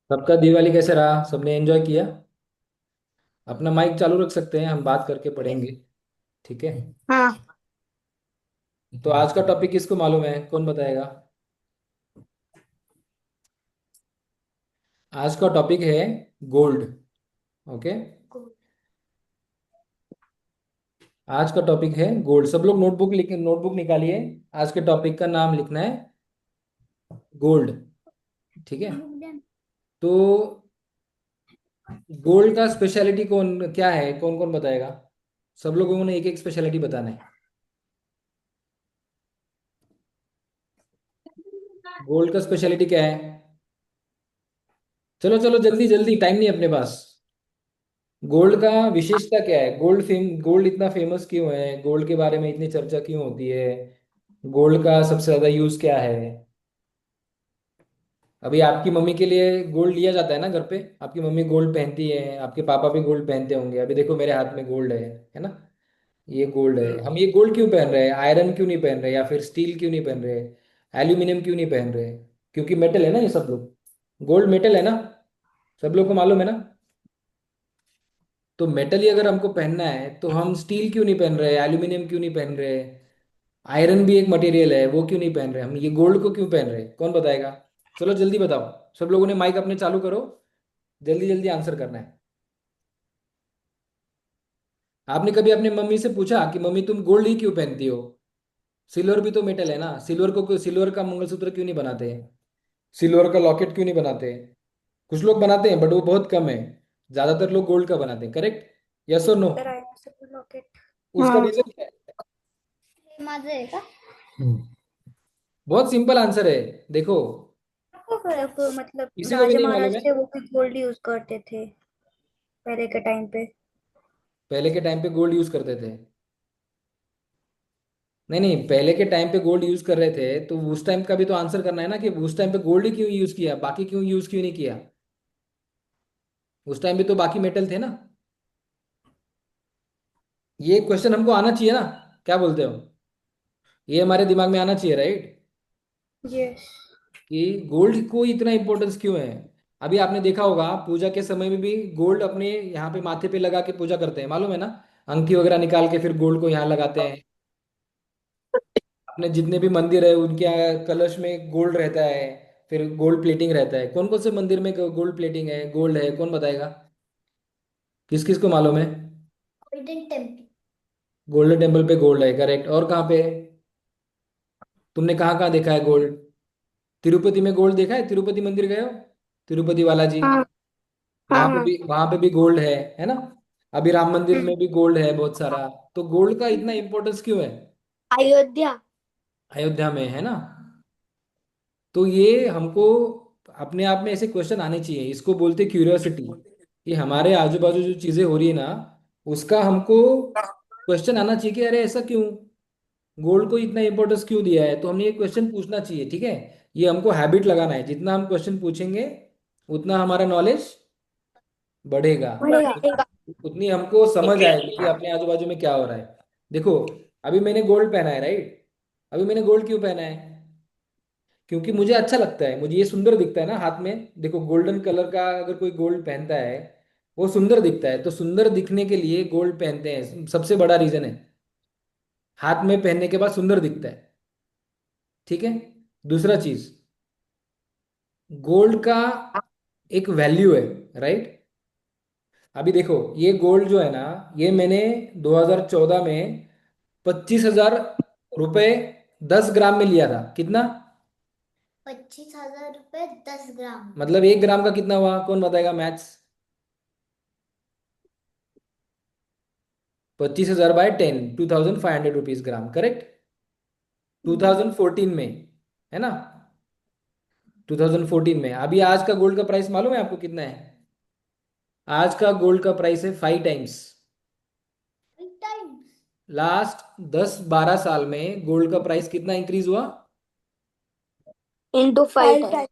सबका दिवाली कैसे रहा? सबने एंजॉय किया? अपना माइक चालू रख सकते हैं, हम बात करके पढ़ेंगे। ठीक है। हाँ। तो आज का टॉपिक किसको मालूम है? कौन बताएगा? आज का टॉपिक है गोल्ड। ओके। आज का टॉपिक है गोल्ड। सब लोग नोटबुक निकालिए। आज के टॉपिक का नाम लिखना है गोल्ड। ठीक है। तो गोल्ड का स्पेशलिटी कौन क्या है? कौन कौन बताएगा? सब लोगों ने एक एक स्पेशलिटी बताना है। गोल्ड का स्पेशलिटी क्या है? चलो चलो, जल्दी जल्दी, टाइम नहीं अपने पास। गोल्ड का विशेषता क्या है? गोल्ड इतना फेमस क्यों है? गोल्ड के बारे में इतनी चर्चा क्यों होती है? गोल्ड का सबसे ज्यादा यूज क्या है? अभी आपकी मम्मी के लिए गोल्ड लिया जाता है ना घर पे। आपकी मम्मी गोल्ड पहनती है, आपके पापा भी गोल्ड पहनते होंगे। अभी देखो मेरे हाथ में गोल्ड है ना। ये गोल्ड है। हम ये गोल्ड क्यों पहन रहे हैं? आयरन क्यों नहीं पहन रहे, या फिर स्टील क्यों नहीं पहन रहे, एल्यूमिनियम क्यों नहीं पहन रहे? क्योंकि मेटल है ना ये सब लोग। गोल्ड मेटल है ना। सब लोग को मालूम है ना। तो मेटल ही अगर हमको पहनना है तो हम स्टील क्यों नहीं पहन रहे, एल्यूमिनियम क्यों नहीं पहन रहे? आयरन भी एक मटेरियल है, वो क्यों नहीं पहन रहे? हम ये गोल्ड को क्यों पहन रहे? कौन बताएगा? चलो जल्दी बताओ। सब लोगों ने माइक अपने चालू करो। जल्दी जल्दी आंसर करना है। आपने कभी अपने मम्मी से पूछा कि मम्मी तुम गोल्ड ही क्यों पहनती हो? सिल्वर भी तो मेटल है ना। सिल्वर का मंगलसूत्र क्यों नहीं बनाते? सिल्वर का लॉकेट क्यों नहीं बनाते? कुछ लोग बनाते हैं बट वो बहुत कम है। ज्यादातर लोग गोल्ड का बनाते हैं। करेक्ट? यस और नो? तर आहे असं लॉकेट। उसका हाँ। रीजन क्या है? हे माझं आहे का? बहुत सिंपल आंसर है। देखो, आपको मतलब किसी को भी राजा नहीं मालूम महाराज है। थे वो भी गोल्ड यूज करते थे पहले के टाइम पे। पहले के टाइम पे गोल्ड यूज करते थे? नहीं नहीं, पहले के टाइम पे गोल्ड यूज कर रहे थे तो उस टाइम का भी तो आंसर करना है ना, कि उस टाइम पे गोल्ड ही क्यों यूज किया, बाकी क्यों नहीं किया? उस टाइम पे तो बाकी मेटल थे ना। ये क्वेश्चन हमको आना चाहिए ना। क्या बोलते हो? ये हमारे दिमाग में आना चाहिए, राइट? यस। कि गोल्ड को इतना इंपॉर्टेंस क्यों है? अभी आपने देखा होगा पूजा के समय में भी गोल्ड अपने यहाँ पे माथे पे लगा के पूजा करते हैं, मालूम है ना। अंगठी वगैरह निकाल के फिर गोल्ड को यहाँ लगाते हैं। अपने जितने भी मंदिर है उनके यहाँ कलश में गोल्ड रहता है। फिर गोल्ड प्लेटिंग रहता है। कौन कौन से मंदिर में गोल्ड प्लेटिंग है, गोल्ड है? कौन बताएगा? किस किस को मालूम है? Golden temple. गोल्डन टेम्पल पे गोल्ड है, करेक्ट। और कहाँ पे? तुमने कहाँ कहाँ देखा है गोल्ड? तिरुपति में गोल्ड देखा है? तिरुपति मंदिर गए हो? तिरुपति बालाजी। हाँ हाँ हाँ। वहां पे भी गोल्ड है ना। अभी राम मंदिर हम्म। में भी गोल्ड है बहुत सारा। तो गोल्ड का इतना इंपॉर्टेंस क्यों है? अयोध्या। अयोध्या में है ना। तो ये हमको अपने आप में ऐसे क्वेश्चन आने चाहिए, इसको बोलते क्यूरियोसिटी। कि हमारे आजू बाजू जो चीजें हो रही है ना, उसका हमको क्वेश्चन आना चाहिए कि अरे ऐसा क्यों? गोल्ड को इतना इंपॉर्टेंस क्यों दिया है? तो हमें ये क्वेश्चन पूछना चाहिए, ठीक है। ये हमको हैबिट लगाना है, जितना हम क्वेश्चन पूछेंगे उतना हमारा नॉलेज बढ़ेगा। बढ़ेगा। उतनी हमको समझ आएगी कि अपने आजू बाजू में क्या हो रहा है। देखो, अभी मैंने गोल्ड पहना है, राइट? अभी मैंने गोल्ड क्यों पहना है? क्योंकि मुझे अच्छा लगता है, मुझे ये सुंदर दिखता है ना हाथ में। देखो, गोल्डन कलर का अगर कोई गोल्ड पहनता है वो सुंदर दिखता है। तो सुंदर दिखने के लिए गोल्ड पहनते हैं, सबसे बड़ा रीजन है। हाथ में पहनने के बाद सुंदर दिखता है। ठीक है। दूसरा चीज, गोल्ड का एक वैल्यू है, राइट? अभी देखो, ये गोल्ड जो है ना, ये मैंने 2014 में 25,000 रुपये 10 ग्राम में लिया था। कितना? 25,000 रुपए 10 ग्राम। मतलब 1 ग्राम का कितना हुआ? कौन बताएगा मैथ्स? 25,000 बाय 10, 2,500 रुपीज ग्राम, करेक्ट। 2014 में, है ना। 2014 में। अभी आज का गोल्ड का प्राइस मालूम है आपको कितना है? आज का गोल्ड का प्राइस है 5 टाइम्स। टाइम्स। लास्ट 10-12 साल में गोल्ड का प्राइस कितना इंक्रीज हुआ? Into 5 times.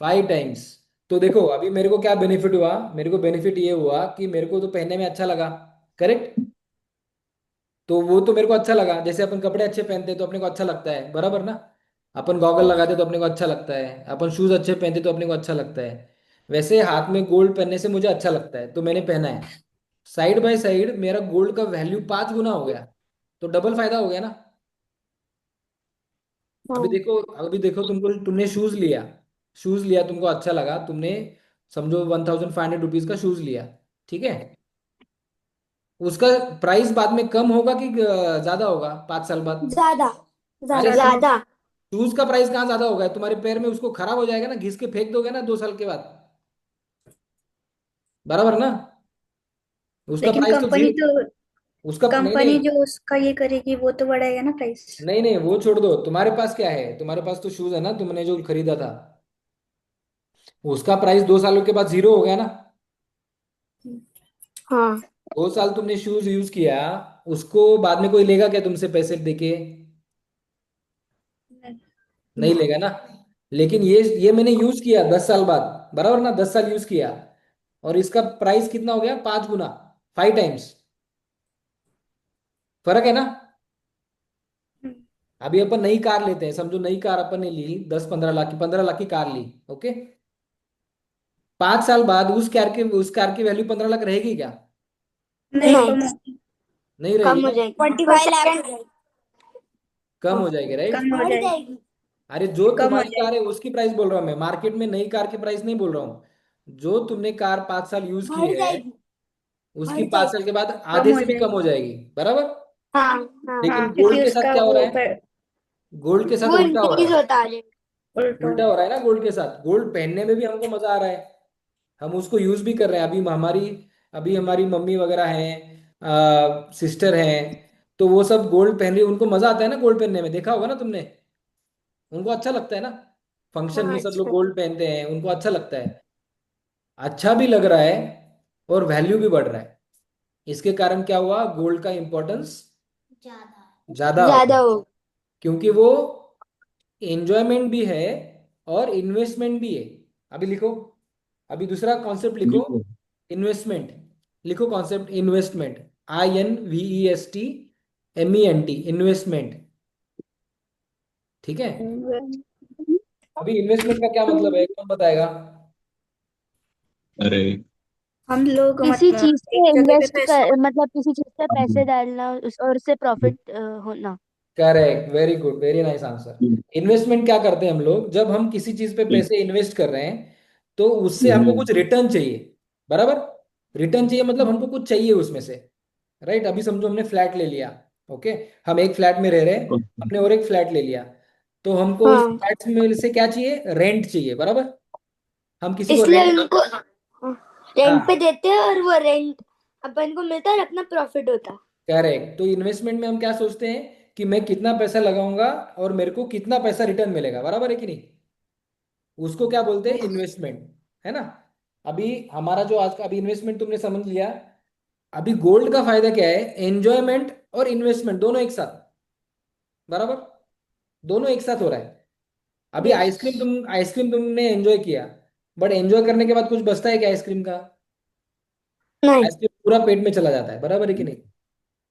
5 टाइम्स। तो देखो, अभी मेरे को क्या बेनिफिट हुआ? मेरे को बेनिफिट ये हुआ कि मेरे को तो पहनने में अच्छा लगा, करेक्ट। तो वो तो मेरे को अच्छा लगा, जैसे अपन कपड़े अच्छे पहनते हैं तो अपने को अच्छा लगता है, बराबर ना। अपन गॉगल लगाते तो अपने को अच्छा लगता है, अपन शूज अच्छे पहनते तो अपने को अच्छा लगता है। वैसे हाथ में गोल्ड पहनने से मुझे अच्छा लगता है, तो मैंने पहना है। साइड बाय साइड मेरा गोल्ड का वैल्यू 5 गुना हो गया, तो डबल फायदा हो गया ना। अभी हाँ। देखो, अभी देखो, तुमने शूज लिया, शूज लिया, तुमको अच्छा लगा, तुमने समझो 1500 रुपीज का शूज लिया, ठीक है। उसका प्राइस बाद में कम होगा कि ज्यादा होगा 5 साल बाद? ज्यादा। अरे ज्यादा शूज, ज्यादा। शूज का प्राइस कहाँ ज्यादा होगा, तुम्हारे पैर में उसको खराब हो जाएगा ना, घिस के फेंक दोगे ना 2 साल के बाद, बराबर ना। उसका लेकिन प्राइस तो कंपनी जीरो। तो उसका नहीं कंपनी नहीं, जो उसका ये करेगी वो तो बढ़ाएगा ना प्राइस। नहीं नहीं, वो छोड़ दो, तुम्हारे पास क्या है, तुम्हारे पास तो शूज है ना, तुमने जो खरीदा था, उसका प्राइस 2 सालों के बाद जीरो हो गया ना। हाँ। 2 साल तुमने शूज यूज किया, उसको बाद में कोई लेगा क्या तुमसे पैसे देके? नहीं ना। लेगा ना। लेकिन ये मैंने यूज किया 10 साल बाद, बराबर ना, 10 साल यूज किया, और इसका प्राइस कितना हो गया, 5 गुना, 5 टाइम्स। फर्क है ना। अभी अपन नई कार लेते हैं, समझो नई कार अपन ने ली 10-15 लाख की, 15 लाख की कार ली, ओके। 5 साल बाद उस कार की वैल्यू 15 लाख रहेगी क्या? नहीं, कम होगी। नहीं रहेगी कम हो ना। जाएगी 25 लाख हो जाएगी। कम हाँ, हो जाएगी, राइट। कम हो जाएगी। अरे जो कम हो तुम्हारी कार है जाएगी। उसकी प्राइस बोल रहा हूँ मैं, मार्केट में नई कार की प्राइस नहीं बोल रहा हूँ। जो तुमने कार 5 साल यूज की बढ़ है, जाएगी। उसकी बढ़ 5 साल जाएगी। के बाद कम आधे हो से भी कम हो जाएगी। जाएगी, बराबर। हाँ। हाँ, लेकिन गोल्ड क्योंकि के साथ उसका क्या हो रहा वो है, गोल्ड के साथ वो उल्टा हो रहा इंक्रीज है। होता है। उल्टा। उल्टा हो रहा है ना, गोल्ड के साथ, गोल्ड पहनने में भी हमको मजा आ रहा है, हम उसको यूज भी कर रहे हैं। अभी हमारी मम्मी वगैरह हैं, सिस्टर हैं, तो वो सब गोल्ड पहन रही, उनको मजा आता है ना गोल्ड पहनने में, देखा होगा ना तुमने, उनको अच्छा लगता है ना। फंक्शन हाँ, में सब लोग अच्छा। गोल्ड पहनते हैं, उनको अच्छा लगता है, अच्छा भी लग रहा है, और वैल्यू भी बढ़ रहा है। इसके कारण क्या हुआ, गोल्ड का इंपॉर्टेंस ज्यादा हो ज्यादा गया, हो। क्योंकि वो एंजॉयमेंट भी है और इन्वेस्टमेंट भी है। अभी लिखो, अभी दूसरा कॉन्सेप्ट लिखो, इन्वेस्टमेंट। लिखो कॉन्सेप्ट इन्वेस्टमेंट, INVESTMENT, इन्वेस्टमेंट, ठीक है। अभी इन्वेस्टमेंट का क्या मतलब है, कौन बताएगा? अरे हम लोग किसी मतलब चीज एक पे जगह पे इन्वेस्ट पैसे। कर, मतलब किसी चीज पे पैसे डालना और उससे प्रॉफिट होना। Correct, very good, very nice answer. Investment क्या करते हैं हम लोग, जब हम किसी चीज पे पैसे इन्वेस्ट कर रहे हैं, तो उससे हमको कुछ रिटर्न चाहिए, बराबर। रिटर्न चाहिए मतलब हमको कुछ चाहिए उसमें से, राइट। अभी समझो हमने फ्लैट ले लिया, ओके, हम एक फ्लैट में रह रहे हैं, हमने और एक फ्लैट ले लिया, तो हमको उस हाँ, फ्लैट में से क्या चाहिए, रेंट चाहिए, बराबर। हम किसी को इसलिए रेंट, उनको रेंट पे हाँ, देते हैं और वो रेंट अपन को मिलता है और अपना प्रॉफिट होता है। करेक्ट। तो इन्वेस्टमेंट में हम क्या सोचते हैं कि मैं कितना पैसा लगाऊंगा और मेरे को कितना पैसा रिटर्न मिलेगा, बराबर है कि नहीं। उसको क्या बोलते हैं, इन्वेस्टमेंट, है ना। अभी हमारा जो आज का अभी इन्वेस्टमेंट तुमने समझ लिया। अभी गोल्ड का फायदा क्या है, एंजॉयमेंट और इन्वेस्टमेंट दोनों एक साथ, बराबर, दोनों एक साथ हो रहा है। अभी यस। आइसक्रीम तुमने एंजॉय किया, बट एंजॉय करने के बाद कुछ बचता है क्या आइसक्रीम का? नहीं। आइसक्रीम पूरा पेट में चला जाता है, बराबर है कि नहीं।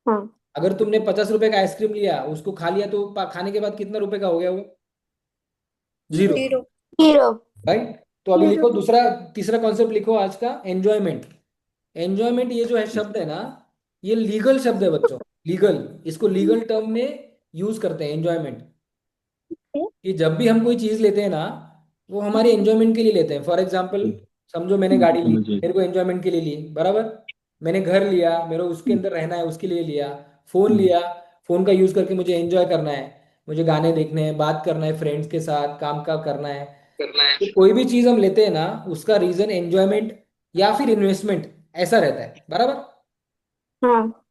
हाँ। अगर तुमने 50 रुपए का आइसक्रीम लिया, उसको खा लिया, तो खाने के बाद कितना रुपए का हो गया वो? Zero, zero. हीरो। राइट। तो अभी लिखो दूसरा, तीसरा कॉन्सेप्ट लिखो आज का, एंजॉयमेंट। एंजॉयमेंट, ये जो है शब्द है ना, ये लीगल शब्द है बच्चों, लीगल। इसको लीगल टर्म में यूज करते हैं, एंजॉयमेंट। कि जब भी हम कोई चीज लेते हैं ना, वो हमारे एंजॉयमेंट के लिए लेते हैं। फॉर एग्जाम्पल, समझो मैंने गाड़ी ली, मेरे को एंजॉयमेंट के लिए ली, बराबर। मैंने घर लिया, मेरे को उसके अंदर रहना है, उसके लिए लिया। फोन लिया, फोन का यूज करके मुझे एंजॉय करना है, मुझे गाने देखने हैं, बात करना है फ्रेंड्स के साथ, काम का करना है। तो कोई भी चीज हम लेते हैं ना, उसका रीजन एंजॉयमेंट या फिर इन्वेस्टमेंट ऐसा रहता है, बराबर। हाँ।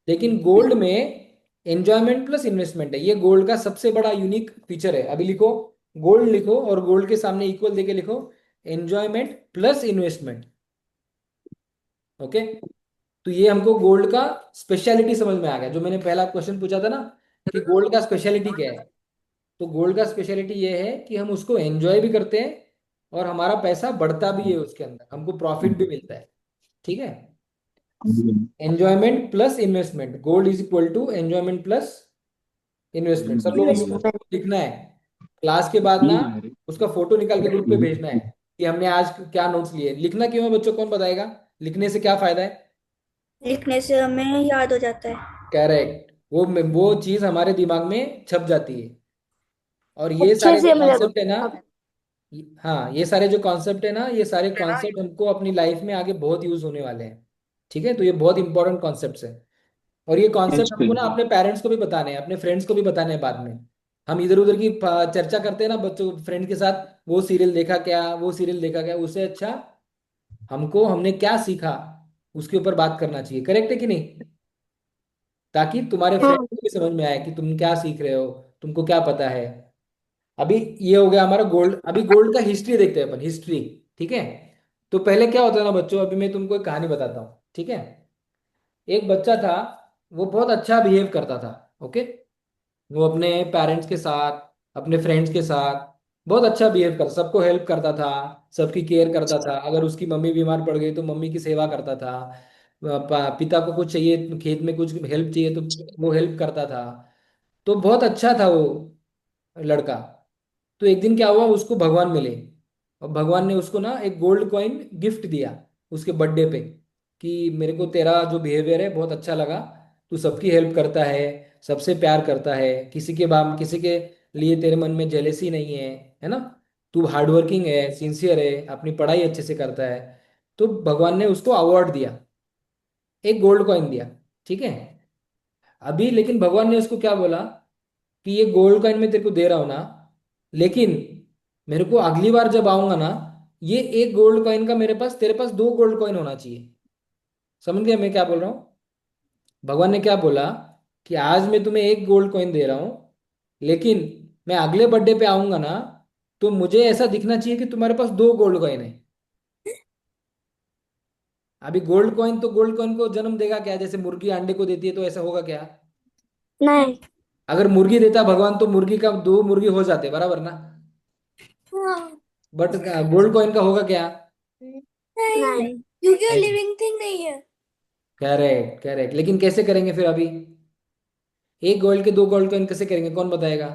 लेकिन गोल्ड में एंजॉयमेंट प्लस इन्वेस्टमेंट है, ये गोल्ड का सबसे बड़ा यूनिक फीचर है। अभी लिखो, गोल्ड लिखो और गोल्ड के सामने इक्वल देके लिखो, एंजॉयमेंट प्लस इन्वेस्टमेंट, ओके। तो ये हमको गोल्ड का स्पेशलिटी समझ में आ गया। जो मैंने पहला क्वेश्चन पूछा था ना, कि गोल्ड का स्पेशलिटी क्या है, तो गोल्ड का स्पेशलिटी ये है कि हम उसको एंजॉय भी करते हैं, और हमारा पैसा बढ़ता भी है, उसके अंदर हमको प्रॉफिट भी मिलता है, ठीक है। Enjoyment plus investment, gold is equal to enjoyment plus investment. सब लोगों को इन्वेस्टमेंट। लिखना है, क्लास के बाद ना उसका फोटो निकाल के ग्रुप पे भेजना है। कि हमने आज क्या नोट्स लिए। लिखना क्यों है बच्चों, कौन बताएगा? लिखने से क्या फायदा है? लिखने से हमें याद हो जाता है। करेक्ट, वो चीज हमारे दिमाग में छप जाती है। और ये अच्छे सारे जो से मतलब कॉन्सेप्ट है ना, हाँ ये सारे जो कॉन्सेप्ट है ना, ये सारे कॉन्सेप्ट हमको अपनी लाइफ में आगे बहुत यूज होने वाले हैं। ठीक है, तो ये बहुत इंपॉर्टेंट कॉन्सेप्ट्स है। और ये कॉन्सेप्ट हमको ना अपने पेरेंट्स को भी बताने हैं, अपने फ्रेंड्स को भी बताने हैं बाद में। हम इधर उधर की चर्चा करते हैं ना बच्चों फ्रेंड के साथ, वो सीरियल देखा क्या, वो सीरियल देखा क्या, उससे अच्छा हमको हमने क्या सीखा उसके ऊपर बात करना चाहिए। करेक्ट है कि नहीं? ताकि तुम्हारे फ्रेंड्स हाँ। को भी समझ में आए कि तुम क्या सीख रहे हो, तुमको क्या पता है। अभी ये हो गया हमारा गोल्ड। अभी गोल्ड का हिस्ट्री देखते हैं अपन, हिस्ट्री। ठीक है, तो पहले क्या होता है ना बच्चों, अभी मैं तुमको एक कहानी बताता हूँ, ठीक है। एक बच्चा था, वो बहुत अच्छा बिहेव करता था। ओके, वो अपने पेरेंट्स के साथ, अपने फ्रेंड्स के साथ बहुत अच्छा बिहेव कर, सबको हेल्प करता था, सबकी केयर करता था। अगर उसकी मम्मी बीमार पड़ गई तो मम्मी की सेवा करता था। पिता को कुछ चाहिए, खेत में कुछ हेल्प चाहिए तो वो हेल्प करता था। तो बहुत अच्छा था वो लड़का। तो एक दिन क्या हुआ, उसको भगवान मिले, और भगवान ने उसको ना एक गोल्ड कॉइन गिफ्ट दिया उसके बर्थडे पे, कि मेरे को तेरा जो बिहेवियर है बहुत अच्छा लगा, तू सबकी हेल्प करता है, सबसे प्यार करता है, किसी के लिए तेरे मन में जेलेसी नहीं है ना, तू हार्डवर्किंग है, सिंसियर है, अपनी पढ़ाई अच्छे से करता है। तो भगवान ने उसको अवार्ड दिया, एक गोल्ड कॉइन दिया। ठीक है, अभी लेकिन भगवान ने उसको क्या बोला कि ये गोल्ड कॉइन मैं तेरे को दे रहा हूं ना, लेकिन मेरे को अगली बार जब आऊंगा ना, ये एक गोल्ड कॉइन का मेरे पास, तेरे पास दो गोल्ड कॉइन होना चाहिए। समझ गया मैं क्या बोल रहा हूँ? भगवान ने क्या बोला कि आज मैं तुम्हें एक गोल्ड कॉइन दे रहा हूँ, लेकिन मैं अगले बर्थडे पे आऊंगा ना, तो मुझे ऐसा दिखना चाहिए कि तुम्हारे पास दो गोल्ड कॉइन है। अभी गोल्ड कॉइन तो गोल्ड कॉइन को जन्म देगा क्या, जैसे मुर्गी अंडे को देती है, तो ऐसा होगा क्या? नहीं। अगर मुर्गी देता भगवान तो मुर्गी का दो मुर्गी हो जाते बराबर ना। हाँ। बट गोल्ड कॉइन का होगा क्या? नहीं, नहीं। क्योंकि वो लिविंग थिंग नहीं है। करेक्ट करेक्ट, लेकिन कैसे करेंगे फिर अभी? एक गोल्ड के दो गोल्ड कॉइन कैसे करेंगे, कौन बताएगा?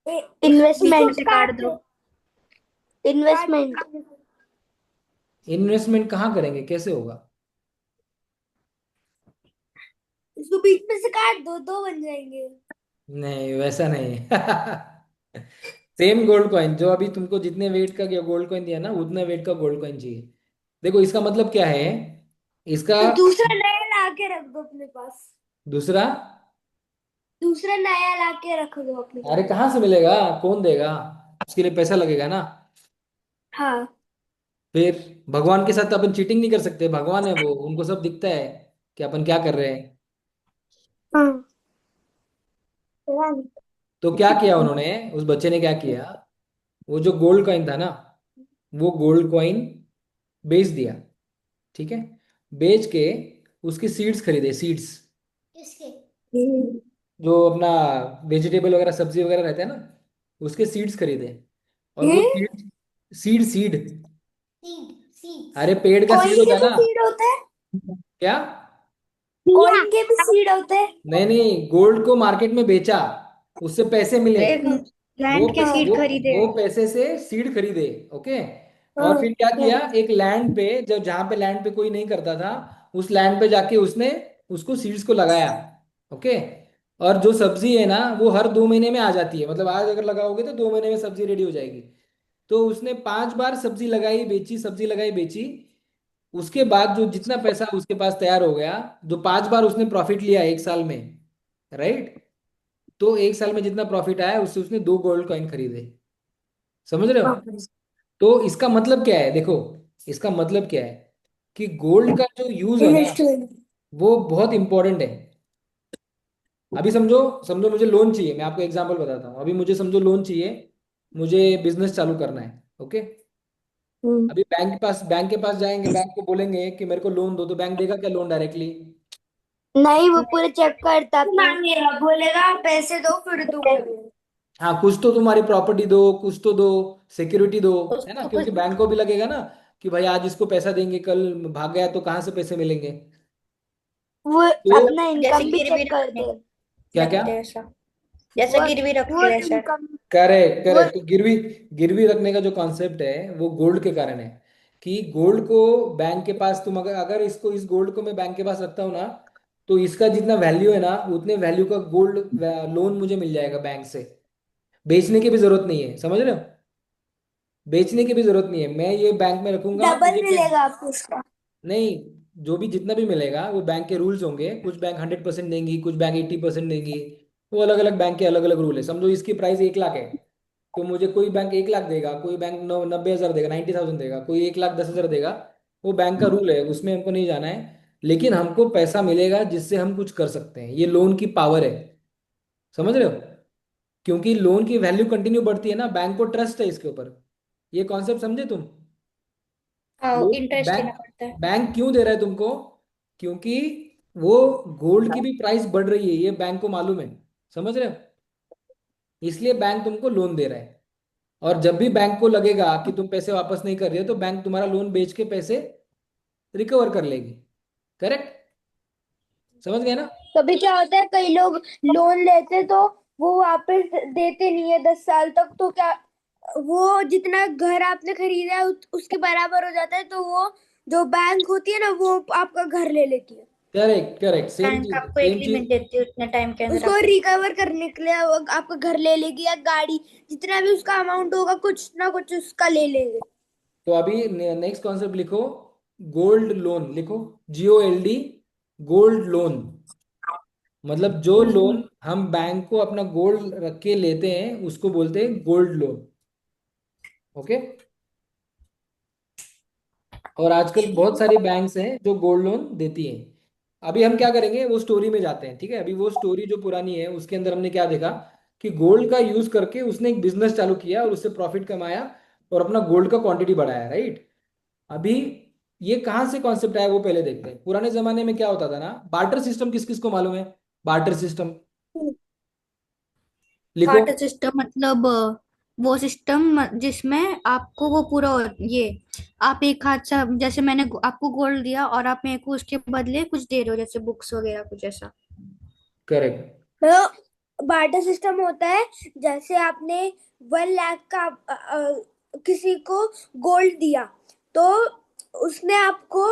बीच में इन्वेस्टमेंट। से काट दो। इन्वेस्टमेंट। इन्वेस्टमेंट कहाँ करेंगे, कैसे होगा? इसको बीच में से काट दो, दो बन जाएंगे। नहीं वैसा नहीं सेम गोल्ड कॉइन जो अभी तुमको जितने वेट का गोल्ड कॉइन दिया ना, उतने वेट का गोल्ड कॉइन चाहिए। देखो इसका मतलब क्या है, इसका तो दूसरा नया ला के रख दो अपने पास। दूसरा। दूसरा नया ला के रख दो अपने अरे पास। कहाँ से मिलेगा, कौन देगा? उसके लिए पैसा लगेगा ना। हाँ। फिर भगवान के साथ अपन चीटिंग नहीं कर सकते, भगवान है वो, उनको सब दिखता है कि अपन क्या कर रहे हैं। हाँ। तो क्या किया उन्होंने, उस बच्चे ने क्या किया, वो जो गोल्ड कॉइन था ना, वो गोल्ड कॉइन बेच दिया। ठीक है, बेच के उसके सीड्स खरीदे, सीड्स। किसके? जो अपना वेजिटेबल वगैरह सब्जी वगैरह रहता है ना, उसके सीड्स खरीदे। और वो seed, seed seed, seed, seeds. अरे पेड़ का सीड कॉइन होता के है भी ना। सीड होते हैं। क्या? कॉइन के भी सीड होते हैं। नहीं नहीं, गोल्ड को मार्केट में बेचा, उससे पैसे मिले। वो लैंड के सीड वो खरीदे। वो पैसे से सीड खरीदे। ओके, और हाँ। फिर क्या किया, एक लैंड पे, जब जहां पे लैंड पे कोई नहीं करता था, उस लैंड पे जाके उसने उसको सीड्स को लगाया। ओके, और जो सब्जी है ना वो हर 2 महीने में आ जाती है, मतलब आज अगर लगाओगे तो 2 महीने में सब्जी रेडी हो जाएगी। तो उसने 5 बार सब्जी लगाई बेची, सब्जी लगाई बेची। उसके बाद जो जितना पैसा उसके पास तैयार हो गया, जो 5 बार उसने प्रॉफिट लिया एक साल में, राइट, तो एक साल में जितना प्रॉफिट आया उससे उसने दो गोल्ड कॉइन खरीदे। समझ रहे हो? तो इसका मतलब क्या है देखो, इसका मतलब क्या है कि गोल्ड का जो यूज है ना, इन्वेस्टमेंट। वो बहुत इंपॉर्टेंट है। अभी समझो, समझो मुझे लोन चाहिए, मैं आपको एग्जांपल बताता हूँ। अभी मुझे समझो लोन चाहिए, मुझे बिजनेस चालू करना है। ओके, अभी बैंक के पास जाएंगे, बैंक को बोलेंगे कि मेरे को लोन दो, तो बैंक देगा क्या लोन डायरेक्टली? नहीं, वो पूरे चेक करता कि मांगेगा, बोलेगा पैसे दो फिर दूंगा। हाँ कुछ तो तुम्हारी प्रॉपर्टी दो, कुछ तो दो, सिक्योरिटी दो, है ना, उसको क्योंकि बैंक को भी लगेगा ना कि भाई आज इसको पैसा देंगे, कल भाग गया तो कहाँ से पैसे मिलेंगे। वो तो अपना जैसे इनकम भी गिरवी चेक रखने करते। क्या क्या? रखते हैं ऐसा। जैसे वो गिरवी रखते वो हैं वैसा। इनकम करेक्ट वो करेक्ट। तो गिरवी गिरवी रखने का जो कॉन्सेप्ट है वो गोल्ड के कारण है, कि गोल्ड को बैंक के पास तुम अगर अगर इसको इस गोल्ड को मैं बैंक के पास रखता हूँ ना, तो इसका जितना वैल्यू है ना उतने वैल्यू का गोल्ड लोन मुझे मिल जाएगा बैंक से। बेचने की भी जरूरत नहीं है, समझ रहे हो? बेचने की भी जरूरत नहीं है, मैं ये बैंक में रखूंगा डबल मुझे मिलेगा आपको उसका। नहीं, जो भी जितना भी मिलेगा वो बैंक के रूल्स होंगे, कुछ बैंक 100% देंगी, कुछ बैंक 80% देंगी। वो अलग अलग बैंक के अलग अलग रूल है। समझो इसकी प्राइस 1 लाख है, तो मुझे कोई बैंक 1 लाख देगा, कोई बैंक 90,000 देगा, 90,000 देगा, कोई 1,10,000 देगा। वो बैंक का रूल है, उसमें हमको नहीं जाना है। लेकिन हमको पैसा मिलेगा जिससे हम कुछ कर सकते हैं, ये लोन की पावर है। समझ रहे हो? क्योंकि लोन की वैल्यू कंटिन्यू बढ़ती है ना, बैंक को ट्रस्ट है इसके ऊपर। ये कॉन्सेप्ट समझे तुम? हाँ, लोन इंटरेस्ट बैंक देना पड़ता है। बैंक क्यों दे रहा है तुमको? क्योंकि वो गोल्ड की भी प्राइस बढ़ रही है, ये बैंक को मालूम है। समझ रहे हो? इसलिए बैंक तुमको लोन दे रहा है। और जब भी बैंक को लगेगा कि तुम पैसे वापस नहीं कर रहे हो, तो बैंक तुम्हारा लोन बेच के पैसे रिकवर कर लेगी। करेक्ट? समझ गए ना? कभी क्या होता है, कई लोग लोन लेते तो वो वापस देते नहीं है 10 साल तक, तो क्या वो जितना घर आपने खरीदा है उसके बराबर हो जाता है, तो वो जो बैंक होती है ना वो आपका घर ले लेती है। करेक्ट करेक्ट, सेम बैंक चीज आपको एक सेम चीज। लिमिट देती है, उतने टाइम के अंदर उसको आपको। रिकवर करने के लिए वो आपका घर ले लेगी या गाड़ी, जितना भी उसका अमाउंट होगा कुछ ना कुछ उसका ले लेंगे। तो अभी नेक्स्ट कॉन्सेप्ट लिखो, गोल्ड लोन लिखो, GOLD, गोल्ड लोन। मतलब जो लोन हम बैंक को अपना गोल्ड रख के लेते हैं उसको बोलते हैं गोल्ड लोन। ओके? और आजकल बहुत सारी बैंक्स हैं जो गोल्ड लोन देती हैं। अभी हम क्या करेंगे, वो स्टोरी में जाते हैं, ठीक है? अभी वो स्टोरी जो पुरानी है उसके अंदर हमने क्या देखा, कि गोल्ड का यूज करके उसने एक बिजनेस चालू किया और उससे प्रॉफिट कमाया और अपना गोल्ड का क्वांटिटी बढ़ाया, राइट? अभी ये कहाँ से कॉन्सेप्ट आया वो पहले देखते हैं। पुराने जमाने में क्या होता था ना, बार्टर सिस्टम किस किस को मालूम है? बार्टर सिस्टम लिखो। बार्टर सिस्टम मतलब वो सिस्टम जिसमें आपको वो पूरा ये, आप एक हाथ से, जैसे मैंने आपको गोल्ड दिया और आप मेरे को उसके बदले कुछ दे रहे हो, जैसे बुक्स वगैरह कुछ ऐसा। करेक्ट। तो बार्टर सिस्टम होता है, जैसे आपने 1 लाख का किसी को गोल्ड दिया, तो उसने आपको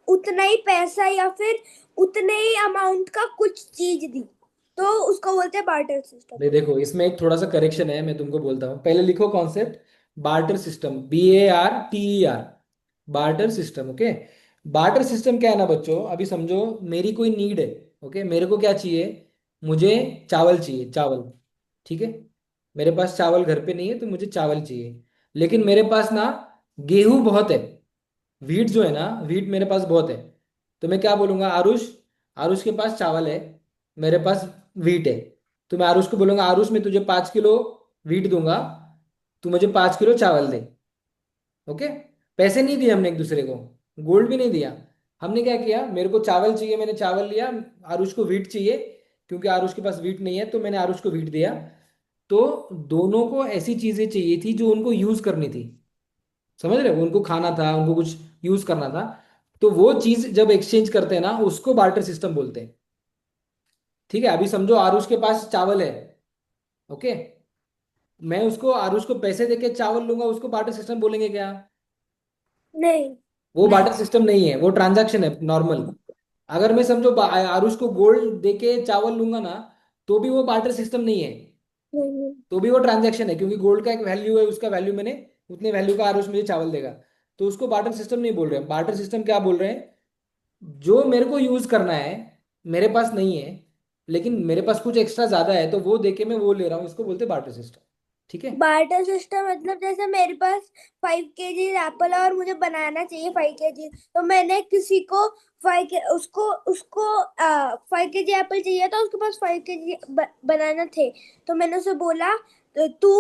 उतना ही पैसा या फिर उतने ही अमाउंट का कुछ चीज दी, तो उसको बोलते हैं बार्टर सिस्टम। नहीं देखो, इसमें एक थोड़ा सा करेक्शन है, मैं तुमको बोलता हूँ। पहले लिखो concept, barter system, BARTER, barter system. Okay? Barter system क्या है ना बच्चों, अभी समझो मेरी कोई नीड है। ओके? मेरे को क्या चाहिए? मुझे चावल चाहिए, चावल। ठीक है? मेरे पास चावल घर पे नहीं है तो मुझे चावल चाहिए। लेकिन मेरे पास ना गेहूं बहुत है, वीट जो है ना, वीट मेरे पास बहुत है। तो मैं क्या बोलूंगा, आरुष, आरुष के पास चावल है, मेरे पास वीट है। तो मैं आरुष को बोलूंगा, आरुष मैं तुझे 5 किलो वीट दूंगा, तू मुझे 5 किलो चावल दे। ओके? पैसे नहीं दिए हमने एक दूसरे को, गोल्ड भी नहीं दिया। हमने क्या किया, मेरे को चावल चाहिए, मैंने चावल लिया। आरुष को वीट चाहिए, क्योंकि आरुष के पास वीट नहीं है, तो मैंने आरुष को वीट दिया। तो दोनों को ऐसी चीजें चाहिए थी जो उनको यूज करनी थी। समझ रहे हो? उनको खाना था, उनको कुछ यूज करना था। तो वो चीज जब एक्सचेंज करते हैं ना, उसको बार्टर सिस्टम बोलते हैं। ठीक है? अभी समझो आरुष के पास चावल है। ओके? मैं उसको, आरुष को पैसे देके चावल लूंगा, उसको बार्टर सिस्टम बोलेंगे क्या? नहीं। वो नहीं। बार्टर सिस्टम नहीं है, वो ट्रांजैक्शन है नॉर्मल। अगर मैं समझो आरुष को गोल्ड देके चावल लूंगा ना, तो भी वो बार्टर सिस्टम नहीं है, नहीं। तो भी वो ट्रांजैक्शन है, क्योंकि गोल्ड का एक वैल्यू है, उसका वैल्यू मैंने, उतने वैल्यू का आरुष मुझे चावल देगा। तो उसको बार्टर सिस्टम नहीं बोल रहे हैं। बार्टर सिस्टम क्या बोल रहे हैं, जो मेरे को यूज करना है, मेरे पास नहीं है, लेकिन मेरे पास कुछ एक्स्ट्रा ज्यादा है, तो वो देके मैं वो ले रहा हूँ, इसको बोलते हैं बार्टर सिस्टम। ठीक है? बार्टर सिस्टम मतलब जैसे मेरे पास 5 केजी एप्पल है और मुझे बनाना चाहिए 5 केजी, तो मैंने किसी को उसको उसको 5 केजी एप्पल चाहिए था, उसके पास 5 केजी बनाना थे, तो मैंने उसे बोला, तो तू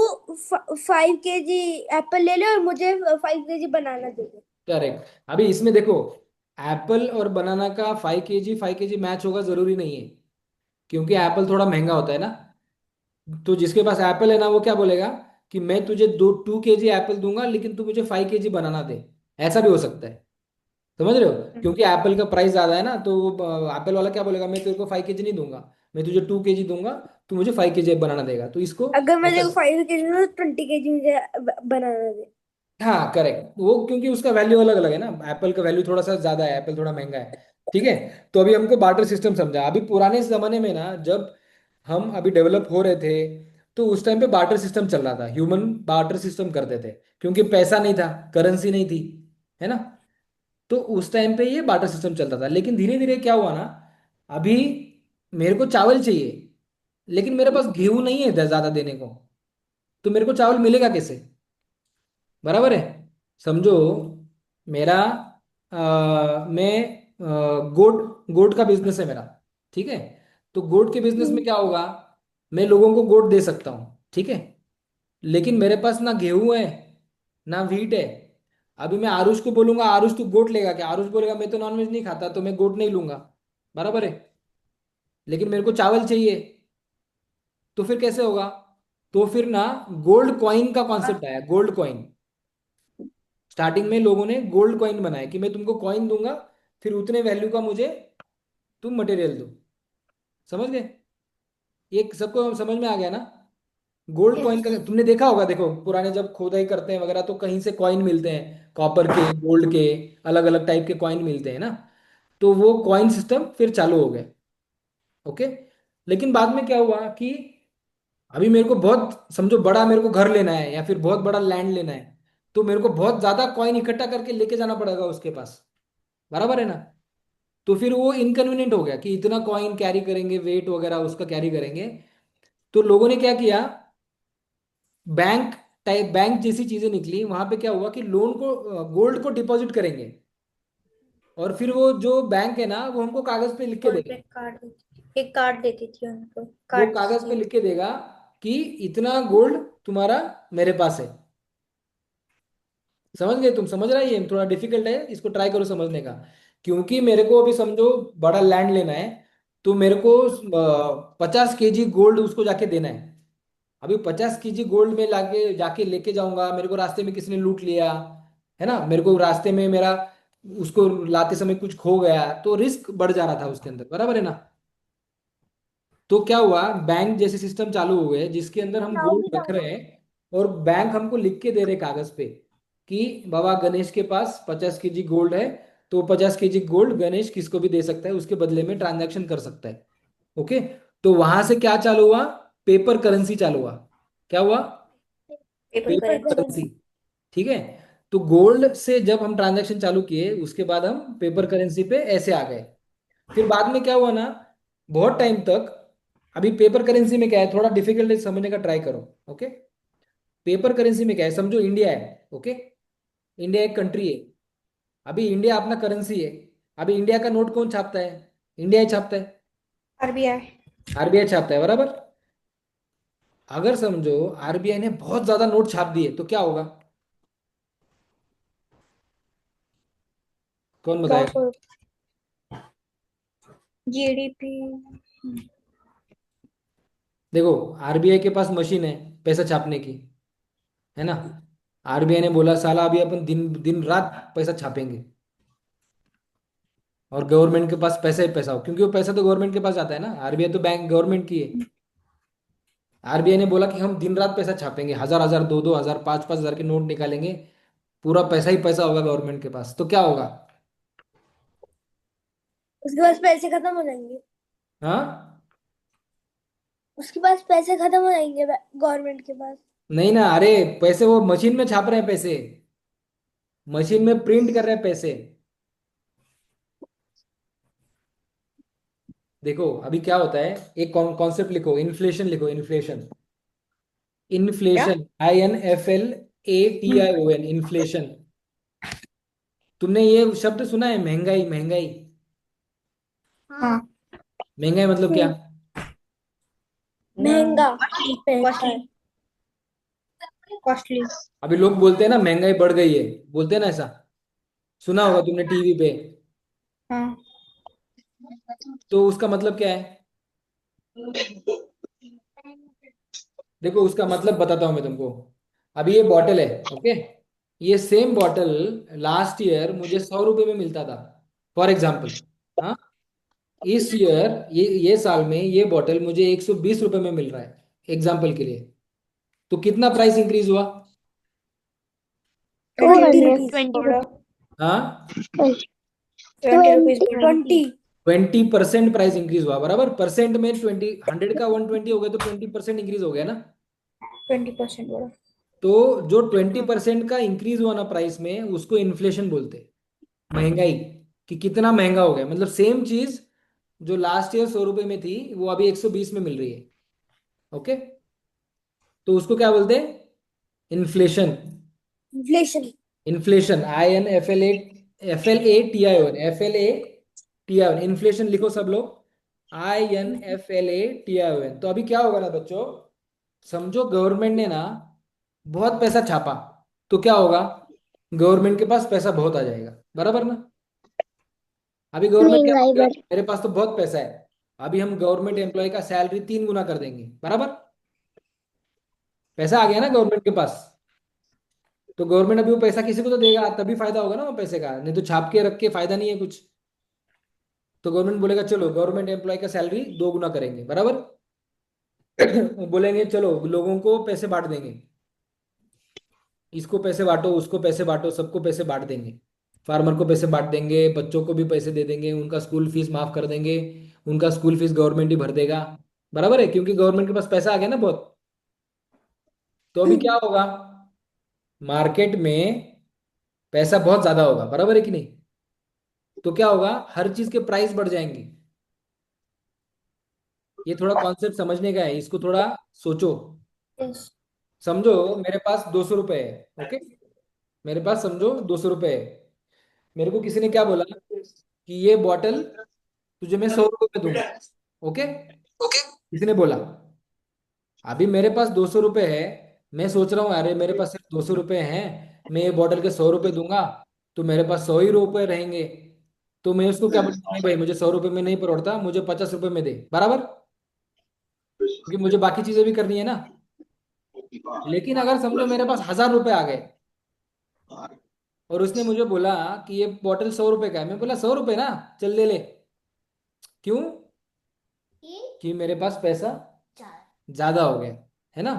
5 केजी एप्पल ले ले और मुझे 5 केजी बनाना दे दे। करेक्ट। अभी इसमें देखो, एप्पल और बनाना का 5 kg 5 kg मैच होगा जरूरी नहीं है, क्योंकि एप्पल थोड़ा महंगा होता है ना। तो जिसके पास एप्पल है ना, वो क्या बोलेगा, कि मैं तुझे 2 kg एप्पल दूंगा, लेकिन तू मुझे 5 kg बनाना दे। ऐसा भी हो सकता है। समझ रहे हो? क्योंकि एप्पल का प्राइस ज्यादा है ना, तो एप्पल वाला क्या बोलेगा, मैं तेरे को 5 kg नहीं दूंगा, मैं तुझे 2 kg दूंगा, तो मुझे 5 kg बनाना देगा, तो इसको अगर मुझे ऐसा। 5 kg तो 20 kg मुझे बनाना दे। हाँ करेक्ट, वो क्योंकि उसका वैल्यू अलग अलग है ना, एप्पल का वैल्यू थोड़ा सा ज्यादा है, एप्पल थोड़ा महंगा है। ठीक है। तो अभी हमको बार्टर सिस्टम समझा। अभी पुराने जमाने में ना, जब हम अभी डेवलप हो रहे थे, तो उस टाइम पे बार्टर सिस्टम चल रहा था, ह्यूमन बार्टर सिस्टम करते थे, क्योंकि पैसा नहीं था, करेंसी नहीं थी, है ना। तो उस टाइम पे ये बार्टर सिस्टम चलता था। लेकिन धीरे धीरे क्या हुआ ना, अभी मेरे को चावल चाहिए, लेकिन मेरे पास गेहूं नहीं है ज्यादा देने को, तो मेरे को चावल मिलेगा कैसे? बराबर है। समझो, मेरा मैं गोट गोट का बिजनेस है मेरा। ठीक है। तो गोट के बिजनेस में क्या होगा, मैं लोगों को गोट दे सकता हूँ, ठीक है, लेकिन मेरे पास ना गेहूं है, ना व्हीट है। अभी मैं आरुष को बोलूंगा, आरुष तू गोट लेगा क्या? आरुष बोलेगा मैं तो नॉनवेज नहीं खाता, तो मैं गोट नहीं लूंगा। बराबर है। लेकिन मेरे को चावल चाहिए, तो फिर कैसे होगा? तो फिर ना, गोल्ड कॉइन का कॉन्सेप्ट आया, गोल्ड कॉइन। स्टार्टिंग में लोगों ने गोल्ड कॉइन बनाया कि मैं तुमको कॉइन दूंगा, फिर उतने वैल्यू का मुझे तुम मटेरियल दो। समझ गए? ये सबको समझ में आ गया ना? Gold coin yes. का तुमने देखा होगा, देखो पुराने जब खोदाई करते हैं वगैरह, तो कहीं से कॉइन मिलते हैं, कॉपर के, गोल्ड के, अलग अलग टाइप के कॉइन मिलते हैं ना। तो वो कॉइन सिस्टम फिर चालू हो गया। ओके। लेकिन बाद में क्या हुआ कि अभी मेरे को बहुत, समझो बड़ा मेरे को घर लेना है या फिर बहुत बड़ा लैंड लेना है, तो मेरे को बहुत ज्यादा कॉइन इकट्ठा करके लेके जाना पड़ेगा उसके पास। बराबर है ना। तो फिर वो इनकन्वीनियंट हो गया कि इतना कॉइन कैरी करेंगे, वेट वगैरह उसका कैरी करेंगे। तो लोगों ने क्या किया, बैंक टाइप, बैंक जैसी चीजें निकली। वहां पे क्या हुआ कि लोन को, गोल्ड को डिपॉजिट करेंगे, और फिर वो जो बैंक है ना, वो हमको कागज पे लिख के गोल्ड देगा। पे कार्ड, एक कार्ड देती थी उनको, वो कार्ड कागज पे देती लिख के देगा कि इतना गोल्ड तुम्हारा मेरे पास है। समझ गए तुम? समझ रहा है? ये थोड़ा डिफिकल्ट है, इसको ट्राई करो समझने का। क्योंकि मेरे को अभी समझो बड़ा लैंड लेना है, तो मेरे को 50 kg गोल्ड उसको जाके देना है। अभी 50 kg गोल्ड में लाके जाके लेके जाऊंगा, मेरे को रास्ते में किसी ने लूट लिया, है ना, मेरे को रास्ते में मेरा, उसको लाते समय कुछ खो गया, तो रिस्क बढ़ जा रहा था उसके अंदर। बराबर है ना। तो क्या हुआ, बैंक जैसे सिस्टम चालू हो गए जिसके अंदर हम जाओगी गोल्ड रख जाओगी। रहे हैं, और बैंक हमको लिख के दे रहे कागज पे कि बाबा गणेश के पास 50 kg गोल्ड है, तो 50 kg गोल्ड गणेश किसको भी दे सकता है, उसके बदले में ट्रांजैक्शन कर सकता है। ओके। तो वहां से क्या चालू हुआ, पेपर करेंसी चालू हुआ। क्या हुआ? Paper paper paper currency. Currency. Currency. ठीक है। तो गोल्ड से जब हम ट्रांजैक्शन चालू किए, उसके बाद हम पेपर करेंसी पे ऐसे आ गए। फिर बाद में क्या हुआ ना, बहुत टाइम तक, अभी पेपर करेंसी में क्या है, थोड़ा डिफिकल्ट है, समझने का ट्राई करो। ओके। पेपर करेंसी में क्या है, समझो इंडिया है। ओके। इंडिया एक कंट्री है। अभी इंडिया अपना करेंसी है। अभी इंडिया का नोट कौन छापता है? इंडिया ही छापता है। आरबीआई। आरबीआई छापता है, बराबर। अगर समझो आरबीआई ने बहुत ज्यादा नोट छाप दिए, तो क्या होगा? कौन लॉस बताएगा? हो, जीडीपी। देखो, आरबीआई के पास मशीन है पैसा छापने की, है ना। आरबीआई ने बोला साला अभी अपन दिन दिन रात पैसा छापेंगे, और गवर्नमेंट के पास पैसा ही पैसा हो, क्योंकि वो पैसा तो गवर्नमेंट के पास जाता है ना, आरबीआई तो बैंक गवर्नमेंट की है। आरबीआई ने बोला कि हम दिन रात पैसा छापेंगे, हजार हजार, दो दो हजार, पाँच पाँच हजार के नोट निकालेंगे, पूरा पैसा ही पैसा होगा गवर्नमेंट के पास, तो क्या होगा? उसके पास पैसे खत्म हो जाएंगे। हाँ। उसके पास पैसे खत्म हो जाएंगे गवर्नमेंट के पास। नहीं ना, अरे पैसे वो मशीन में छाप रहे हैं पैसे, मशीन में प्रिंट कर रहे हैं पैसे। देखो अभी क्या होता है, एक कॉन्सेप्ट लिखो, इन्फ्लेशन लिखो, इन्फ्लेशन। क्या? Inflation, INFLATION, inflation. तुमने ये शब्द सुना है, महंगाई? महंगाई, हाँ। हाँ। महंगाई मतलब क्या? हम्म। महंगा। कॉस्टली, पैसा। Costly, costly. अभी लोग बोलते हैं ना महंगाई बढ़ गई है, बोलते हैं ना ऐसा, सुना होगा तुमने टीवी पे। हाँ। तो उसका मतलब क्या है? देखो उसका मतलब बताता हूँ मैं तुमको। अभी ये बॉटल है, ओके, ये सेम बॉटल लास्ट ईयर मुझे 100 रुपये में मिलता था, फॉर एग्जाम्पल। हाँ। इस ईयर ये साल में ये बॉटल मुझे 120 रुपए में मिल रहा है, एग्जाम्पल के लिए, तो कितना प्राइस इंक्रीज हुआ? 20 रुपीज 20 थोड़ा। रुपीज। हाँ, 20 रुपीज 20। 20% प्राइस इंक्रीज हुआ, बराबर। परसेंट में 20, 100 का 120 हो गया तो 20% इंक्रीज हो गया ना। 20% बड़ा। तो जो 20% का इंक्रीज हुआ ना प्राइस में, उसको इन्फ्लेशन बोलते हैं, महंगाई। कि कितना महंगा हो गया, मतलब सेम चीज जो लास्ट ईयर 100 रुपए में थी वो अभी 120 में मिल रही है। ओके, तो उसको क्या बोलते हैं? Inflation. Inflation. Inflation, INFLATION, inflation लिखो सब लोग, INFLATION। तो अभी क्या होगा ना बच्चों, समझो गवर्नमेंट ने ना बहुत पैसा छापा, तो क्या होगा? गवर्नमेंट के पास पैसा बहुत आ जाएगा, बराबर ना। अभी गवर्नमेंट क्या महंगाई बोलेगा, बढ़। मेरे पास तो बहुत पैसा है, अभी हम गवर्नमेंट एम्प्लॉय का सैलरी 3 गुना कर देंगे, बराबर। पैसा आ गया ना गवर्नमेंट के पास, तो गवर्नमेंट अभी वो पैसा किसी को तो देगा, तभी फायदा होगा ना वो पैसे का, नहीं तो छाप के रख के फायदा नहीं है कुछ। तो गवर्नमेंट बोलेगा चलो गवर्नमेंट एम्प्लॉय का सैलरी 2 गुना करेंगे, बराबर। बोलेंगे चलो लोगों को पैसे बांट देंगे, इसको पैसे बांटो, उसको पैसे बांटो, सबको पैसे बांट देंगे। फार्मर को पैसे बांट देंगे, बच्चों को भी पैसे दे देंगे, उनका स्कूल फीस माफ कर देंगे, उनका स्कूल फीस गवर्नमेंट ही भर देगा, बराबर है, क्योंकि गवर्नमेंट के पास पैसा आ गया ना बहुत। तो अभी क्या होगा, मार्केट में पैसा बहुत ज्यादा होगा, बराबर है कि नहीं। तो क्या होगा, हर चीज के प्राइस बढ़ जाएंगे। ये थोड़ा कॉन्सेप्ट समझने का है, इसको थोड़ा सोचो। यस। समझो मेरे पास 200 रुपए है, ओके। मेरे पास समझो 200 रुपए है, मेरे को किसी ने क्या बोला कि ये बॉटल तुझे मैं 100 रुपए में दूंगा, ओके। किसी ने बोला, अभी मेरे पास 200 रुपए है, मैं सोच रहा हूँ अरे मेरे पास सिर्फ 200 रुपए हैं, मैं ये बॉटल के 100 रुपए दूंगा, तो मेरे पास 100 ही रुपए रहेंगे। तो मैं उसको क्या बोलूँ, नहीं भाई मुझे 100 रुपए में नहीं पड़ता, मुझे 50 रुपए में दे, बराबर, क्योंकि मुझे बाकी चीजें भी करनी है ना। लेकिन अगर समझो मेरे पास 1000 रुपए आ गए और उसने मुझे बोला कि ये बॉटल 100 रुपए का है, मैं बोला 100 रुपए ना, चल ले ले। क्यों? कि मेरे पास पैसा ज्यादा हो गया, है ना।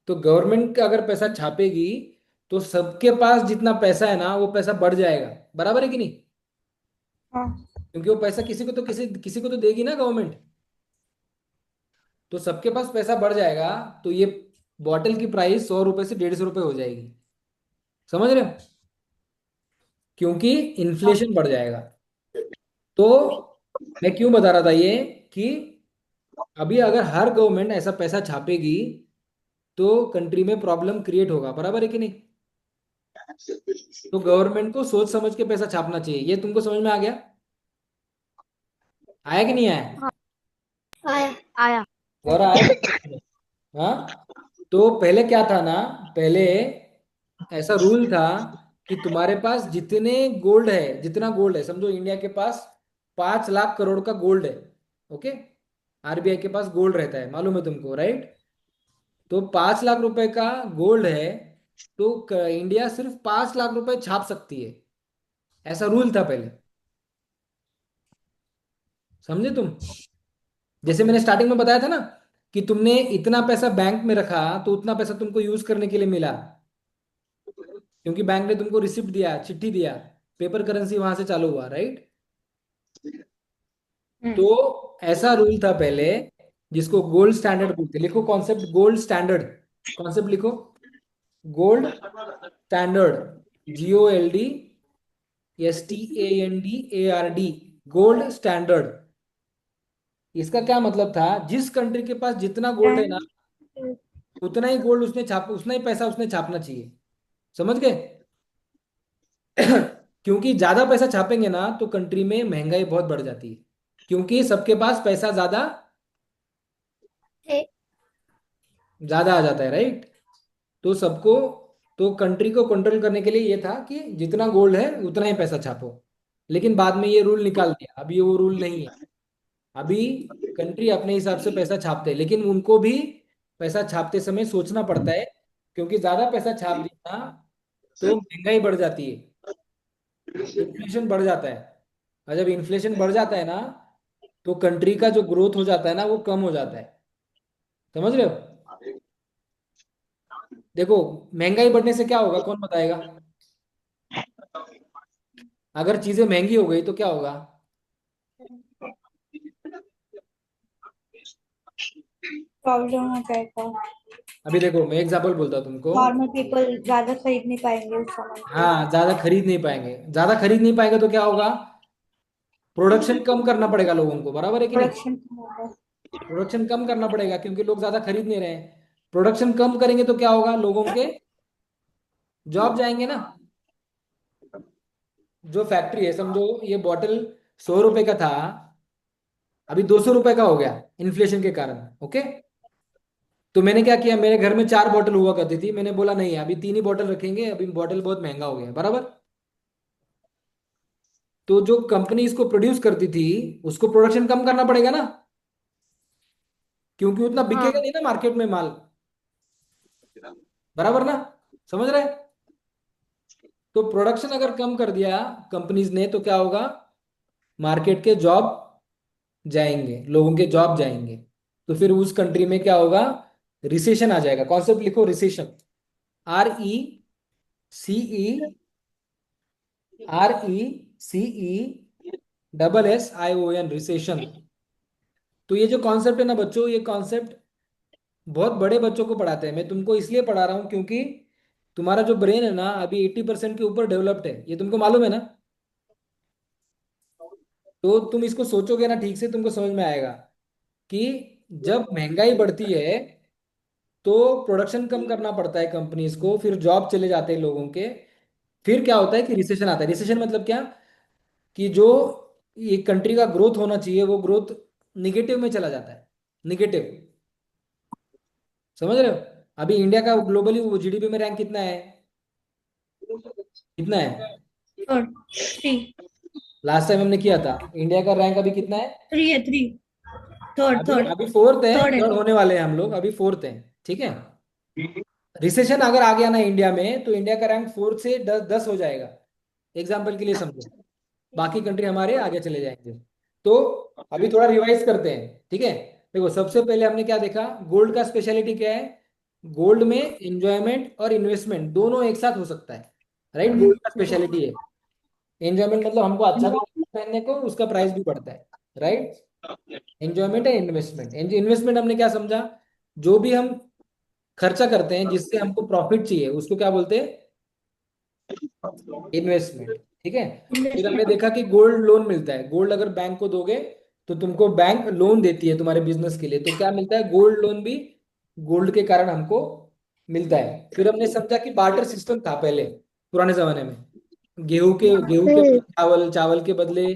तो गवर्नमेंट का अगर पैसा छापेगी तो सबके पास जितना पैसा है ना वो पैसा बढ़ जाएगा, बराबर है कि नहीं। हाँ। क्योंकि वो पैसा किसी को तो किसी किसी को तो देगी ना गवर्नमेंट, तो सबके पास पैसा बढ़ जाएगा, तो ये बॉटल की प्राइस 100 रुपए से 150 रुपए हो जाएगी, समझ रहे हो, क्योंकि इन्फ्लेशन बढ़ जाएगा। तो मैं क्यों बता रहा था ये, कि अभी अगर हर गवर्नमेंट ऐसा पैसा छापेगी तो कंट्री में प्रॉब्लम क्रिएट होगा, बराबर है कि नहीं। तो गवर्नमेंट को सोच समझ के पैसा छापना चाहिए, ये तुमको समझ में आ गया, आया कि नहीं आया? हाँ, आया आया। और आया कि? हाँ। तो पहले क्या था ना, पहले ऐसा रूल था कि तुम्हारे पास जितने गोल्ड है, जितना गोल्ड है, समझो इंडिया के पास 5 लाख करोड़ का गोल्ड है, ओके। आरबीआई के पास गोल्ड रहता है, मालूम है तुमको, राइट। तो 5 लाख रुपए का गोल्ड है, तो इंडिया सिर्फ 5 लाख रुपए छाप सकती है, ऐसा रूल था पहले, समझे तुम। जैसे मैंने स्टार्टिंग में बताया था ना कि तुमने इतना पैसा बैंक में रखा तो उतना पैसा तुमको यूज करने के लिए मिला, क्योंकि बैंक ने तुमको रिसिप्ट दिया, चिट्ठी दिया, पेपर करेंसी वहां से चालू हुआ, राइट। तो ऐसा रूल था पहले, जिसको गोल्ड स्टैंडर्ड बोलते, लिखो कॉन्सेप्ट गोल्ड स्टैंडर्ड, कॉन्सेप्ट लिखो, gold standard, GOLDSTANDARD, gold standard. इसका क्या मतलब था, जिस कंट्री के पास जितना गोल्ड है ना, उतना ही गोल्ड उसने छाप, उतना ही पैसा उसने छापना चाहिए, समझ गए। क्योंकि ज्यादा पैसा छापेंगे ना तो कंट्री में महंगाई बहुत बढ़ जाती है, क्योंकि सबके पास पैसा ज्यादा ज्यादा आ जाता है, राइट। तो सबको, तो कंट्री को कंट्रोल करने के लिए ये था कि जितना गोल्ड है उतना ही पैसा छापो। लेकिन बाद में ये रूल निकाल दिया, अभी ये वो रूल नहीं है। अभी कंट्री अपने हिसाब से पैसा छापते हैं, लेकिन उनको भी पैसा छापते समय सोचना पड़ता है, क्योंकि ज्यादा पैसा छाप दिया ना तो महंगाई बढ़ जाती है, इन्फ्लेशन बढ़ जाता है। और जब इन्फ्लेशन बढ़ जाता है ना तो कंट्री का जो ग्रोथ हो जाता है ना वो कम हो जाता है। समझ रहे हो? देखो, महंगाई बढ़ने से क्या होगा, कौन बताएगा? अगर चीजें महंगी हो गई तो क्या होगा? प्रॉब्लम हो जाएगा। अभी देखो, मैं एग्जांपल बोलता हूँ तुमको। नॉर्मल पीपल ज्यादा खरीद नहीं पाएंगे उस सामान को। हाँ, ज्यादा खरीद नहीं पाएंगे, ज्यादा खरीद नहीं पाएंगे तो क्या होगा? प्रोडक्शन कम करना पड़ेगा लोगों को, बराबर है कि नहीं? प्रोडक्शन होगा। प्रोडक्शन कम करना पड़ेगा क्योंकि लोग ज्यादा खरीद नहीं रहे हैं। प्रोडक्शन कम करेंगे तो क्या होगा? लोगों के जॉब जाएंगे ना। जो फैक्ट्री है, समझो ये बॉटल 100 रुपए का था, अभी 200 रुपए का हो गया इन्फ्लेशन के कारण। ओके, तो मैंने क्या किया, मेरे घर में 4 बॉटल हुआ करती थी, मैंने बोला नहीं, अभी 3 ही बॉटल रखेंगे, अभी बॉटल बहुत महंगा हो गया, बराबर। तो जो कंपनी इसको प्रोड्यूस करती थी, उसको प्रोडक्शन कम करना पड़ेगा ना, क्योंकि उतना बिकेगा हाँ। नहीं ना मार्केट में माल, बराबर ना? समझ रहे? तो प्रोडक्शन अगर कम कर दिया कंपनीज ने तो क्या होगा? मार्केट के जॉब जाएंगे, लोगों के जॉब जाएंगे। तो फिर उस कंट्री में क्या होगा? रिसेशन आ जाएगा। कॉन्सेप्ट लिखो, रिसेशन। RECERECESSION, recession. तो ये जो कॉन्सेप्ट है ना बच्चों, ये कॉन्सेप्ट बहुत बड़े बच्चों को पढ़ाते हैं। मैं तुमको इसलिए पढ़ा रहा हूँ क्योंकि तुम्हारा जो ब्रेन है ना अभी 80% के ऊपर डेवलप्ड है, ये तुमको मालूम है ना। तो तुम इसको सोचोगे ना ठीक से, तुमको समझ में आएगा कि जब महंगाई बढ़ती है तो प्रोडक्शन कम करना पड़ता है कंपनीज को, फिर जॉब चले जाते हैं लोगों के। फिर क्या होता है कि रिसेशन आता है। रिसेशन मतलब क्या? कि जो ये कंट्री का ग्रोथ होना चाहिए वो ग्रोथ निगेटिव में चला जाता है। निगेटिव, समझ रहे हो? अभी इंडिया का ग्लोबली वो जीडीपी में रैंक कितना है? कितना है? थर्ड। थ्री। लास्ट टाइम हमने किया था, इंडिया का रैंक अभी कितना है? थ्री है, थ्री। थर्ड, अभी थर्ड। अभी फोर्थ है, थर्ड है। थर्ड होने वाले हैं हम लोग, अभी फोर्थ है। ठीक है। रिसेशन अगर आ गया ना इंडिया में तो इंडिया का रैंक 4 से 10 हो जाएगा। एग्जाम्पल के लिए समझो, बाकी कंट्री हमारे आगे चले जाएंगे। तो अभी थोड़ा रिवाइज करते हैं, ठीक है। देखो, सबसे पहले हमने क्या देखा, गोल्ड का स्पेशलिटी क्या है? गोल्ड में एंजॉयमेंट और इन्वेस्टमेंट दोनों एक साथ हो सकता है, राइट? गोल्ड का स्पेशलिटी है। एंजॉयमेंट मतलब हमको अच्छा भी लगता है पहनने को, उसका प्राइस भी बढ़ता है, राइट? एंजॉयमेंट है, इन्वेस्टमेंट। इन्वेस्टमेंट हमने क्या समझा? जो भी हम खर्चा करते हैं जिससे हमको प्रॉफिट चाहिए उसको क्या बोलते हैं? इन्वेस्टमेंट। ठीक है। फिर हमने देखा कि गोल्ड लोन मिलता है। गोल्ड अगर बैंक को दोगे तो तुमको बैंक लोन देती है तुम्हारे बिजनेस के लिए, तो क्या मिलता है? गोल्ड लोन भी गोल्ड के कारण हमको मिलता है। फिर हमने समझा कि बार्टर सिस्टम था पहले पुराने जमाने में। गेहूं के बदले चावल, चावल के बदले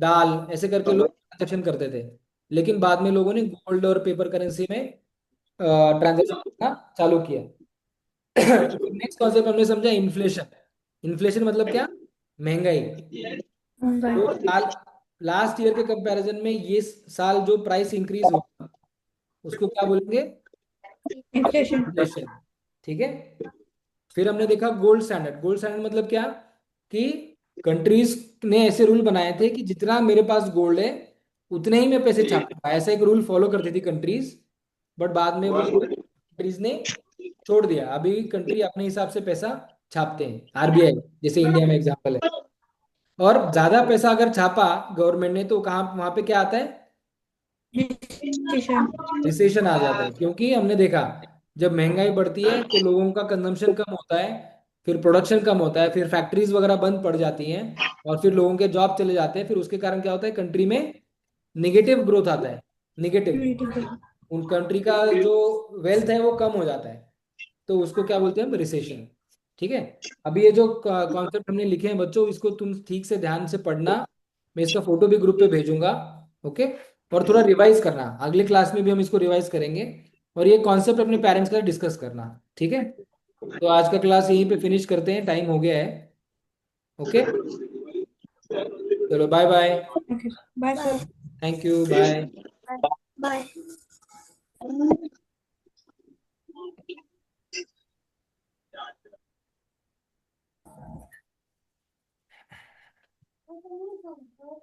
दाल, ऐसे करके लोग ट्रांजेक्शन करते थे। लेकिन बाद में लोगों ने गोल्ड और पेपर करेंसी में ट्रांजेक्शन करना चालू किया। नेक्स्ट कॉन्सेप्ट हमने समझा, इन्फ्लेशन। इन्फ्लेशन मतलब क्या? महंगाई। तो साल, लास्ट ईयर के कंपैरिजन में ये साल जो प्राइस इंक्रीज हुआ उसको क्या बोलेंगे? इन्फ्लेशन। इन्फ्लेशन। ठीक है। फिर हमने देखा गोल्ड स्टैंडर्ड। गोल्ड स्टैंडर्ड मतलब क्या? कि कंट्रीज ने ऐसे रूल बनाए थे कि जितना मेरे पास गोल्ड है उतने ही मैं पैसे छापूंगा, ऐसा एक रूल फॉलो करती थी कंट्रीज। बट बाद में वो कंट्रीज ने छोड़ दिया। अभी कंट्री अपने हिसाब से पैसा छापते हैं, आरबीआई जैसे इंडिया में एग्जांपल है। और ज्यादा पैसा अगर छापा गवर्नमेंट ने तो कहाँ, वहां पे क्या आता है? इन्फ्लेशन। रिसेशन आ जाता है। क्योंकि हमने देखा जब महंगाई बढ़ती है तो लोगों का कंजम्पशन कम होता है, फिर प्रोडक्शन कम होता है, फिर फैक्ट्रीज वगैरह बंद पड़ जाती हैं, और फिर लोगों के जॉब चले जाते हैं। फिर उसके कारण क्या होता है? कंट्री में निगेटिव ग्रोथ आता है। निगेटिव, उन कंट्री का जो वेल्थ है वो कम हो जाता है। तो उसको क्या बोलते हैं हम? रिसेशन। ठीक है। अभी ये जो कॉन्सेप्ट हमने लिखे हैं बच्चों, इसको तुम ठीक से ध्यान से पढ़ना। मैं इसका फोटो भी ग्रुप पे भेजूंगा। ओके। और थोड़ा रिवाइज करना, अगले क्लास में भी हम इसको रिवाइज करेंगे। और ये कॉन्सेप्ट अपने पेरेंट्स के साथ डिस्कस करना, ठीक है। तो आज का क्लास यहीं पे फिनिश करते हैं, टाइम हो गया है। ओके, चलो bye bye. Okay. Bye sir. Thank you, bye. Bye.